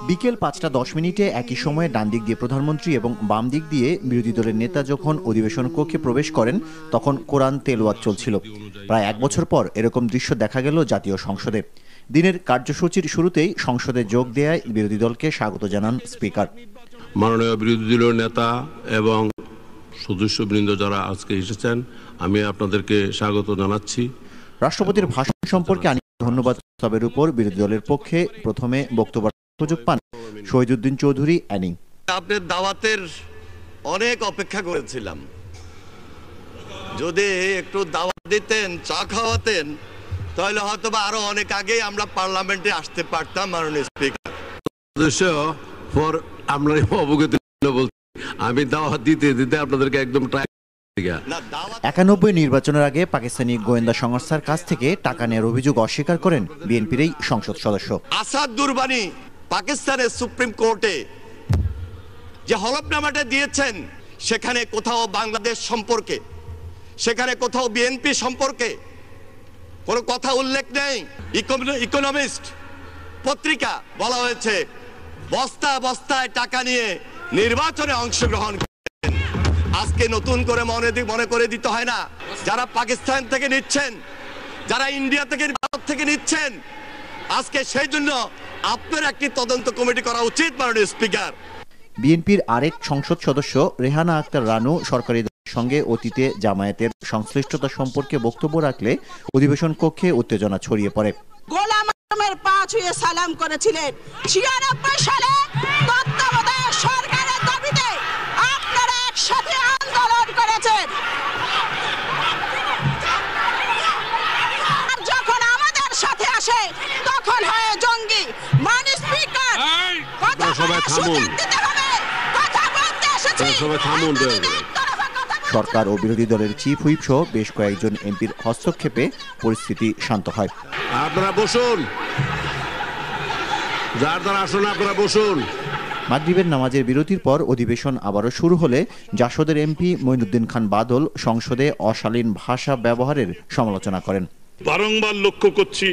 বিকেল ৫টা ১০ একই সময়ে ডান দিক দিয়ে প্রধানমন্ত্রী এবং বাম দিক দিয়ে বিরোধী দলের নেতা যখন অধিবেশন কক্ষে প্রবেশ করেন তখন কোরআন তেলাওয়াত চলছিল। প্রায় এক বছর পর এরকম দৃশ্য দেখা গেল জাতীয় সংসদে। দিনের কার্যসূচির শুরুতেই সংসদে যোগ দেয়ায় বিরোধী দলকে স্বাগত জানান স্পিকার। মাননীয় বিরোধী দলের নেতা এবং সদস্যবৃন্দ যারা আজকে এসেছেন, আমি আপনাদেরকে স্বাগত জানাচ্ছি। রাষ্ট্রপতির ভাষণ সম্পর্কে ধন্যবাদ প্রস্তাবের উপর বিরোধী দলের পক্ষে প্রথমে বক্তব্য সুযোগ পান শহীদুদ্দিন চৌধুরী অ্যানি। আপনার দাওয়াতের অনেক অপেক্ষা করেছিলাম, যদি একটু দাওয়াত দিতেন, চা খাওয়াতেন, তাহলে হয়তো আরো অনেক আগে আমরা পার্লামেন্টে আসতে পারতাম। মাননীয় স্পিকার, আমি দাওয়াত দিতে দিতে আপনাদেরকে একদম ৯১ নির্বাচনের আগে পাকিস্তানি গোয়েন্দা সংস্থার কাছ থেকে টাকা নেওয়ার অভিযোগ অস্বীকার করেন বিএনপির এই সংসদ সদস্য। আসাদ দুরবানি পাকিস্তানের সুপ্রিম কোর্টে যে হলফনামাটা দিয়েছেন, সেখানে কোথাও বাংলাদেশ সম্পর্কে, সেখানে কোথাও বিএনপি সম্পর্কে কোনো কথা উল্লেখ নেই। ইকোনমিস্ট পত্রিকা বলা হয়েছে বস্তা বস্তায় টাকা নিয়ে নির্বাচনে অংশগ্রহণ করেন। আজকে নতুন করে মনে করে দিতে হয় না, যারা পাকিস্তান থেকে নিচ্ছেন, যারা ইন্ডিয়া থেকে, ভারত থেকে নিচ্ছেন, আজকে সেই জন্য আপনার একটি তদন্ত কমিটি করা উচিত। মাননীয় স্পিকার, বিএনপির আরেক সংসদ সদস্য রেহানা আক্তার রানু সরকারি দলের সঙ্গে অতীতে জামায়াতের সংশ্লিষ্টতা সম্পর্কে বক্তব্য রাখলে অধিবেশন কক্ষে উত্তেজনা ছড়িয়ে পড়ে। গোলাম আজমের পা ছুঁয়ে সালাম করেছিলেন ৯৬ সালে তত্ত্বাবধায়ক সরকারের দাবিতে আপনারা একসাথে আন্দোলন করেছেন। আর যখন আমাদের সাথে আসে তখন হয় জঙ্গি। মাননীয় স্পিকার, কথা দিতে হবে, কথা বলতে এসেছি। সরকার ও বিরোধী দলের চিফ হুইপ সহ বেশ কয়েকজন এমপির হস্তক্ষেপে পরিস্থিতি শান্ত হয়। আপনারা বসুন, যার দ্বারা আসুন, আপনারা বসুন। মাগরিবের নামাজের বিরতির পর অধিবেশন আবারও শুরু হলে জাসদের এমপি মঈনুদ্দিন খান বাদল সংসদে অশালীন ভাষা ব্যবহারের সমালোচনা করেন। বারংবার লক্ষ্য করছি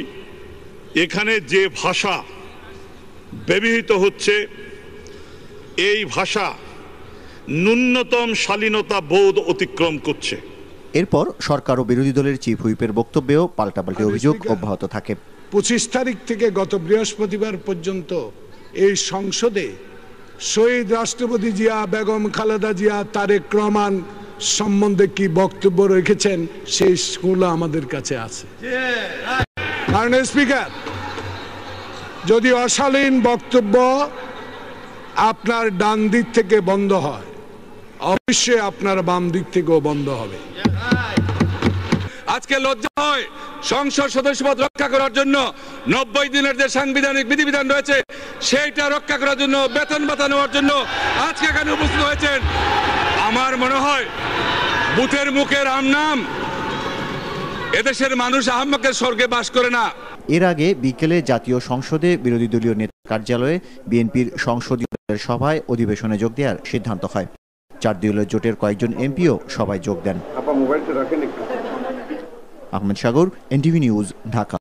এখানে যে ভাষা ব্যবহৃত হচ্ছে, এই ভাষা ন্যূনতম শালীনতা বোধ অতিক্রম করছে। এরপর সরকার ও বিরোধী দলের চিফ হুইপের বক্তব্যেও পাল্টাপাল্টি অভিযোগ অব্যাহত থাকে। ২৫ তারিখ থেকে গত বৃহস্পতিবার পর্যন্ত এই সংসদে শহীদ রাষ্ট্রপতি জিয়া, বেগম খালেদা জিয়া, তারেক রহমান সম্বন্ধে কি বক্তব্য রেখেছেন সেইগুলো আমাদের কাছে আছে। মাননীয় স্পিকার, যদি অশালীন বক্তব্য আপনার ডান দিক থেকে বন্ধ হয়, অবশ্যই আপনার বাম দিক থেকেও বন্ধ হবে। আজকে লজ্জা হয় সংসদ সদস্যপদ রক্ষা করার জন্য ৯০ দিনের যে সাংবিধানিক বিধিবিধান রয়েছে সেইটা রক্ষা করার জন্য, বেতন ভাতা নেওয়ার জন্য আজকে এখানে উপস্থিত হয়েছেন। আমার মনে হয় বুথের মুখের আমনাম, এদেশের মানুষ আহম্মকের স্বর্গে বাস করে না। এর আগে বিকেলে জাতীয় সংসদে বিরোধী দলীয় নেতা কার্যালয়ে বিএনপির সংসদীয় সভায় অধিবেশনে যোগ দেওয়ার সিদ্ধান্ত হয়। ৪ দলীয় জোটের কয়েকজন এমপিও সভায় যোগ দেন। আহমেদ সাগর, এনটিভি নিউজ, ঢাকা।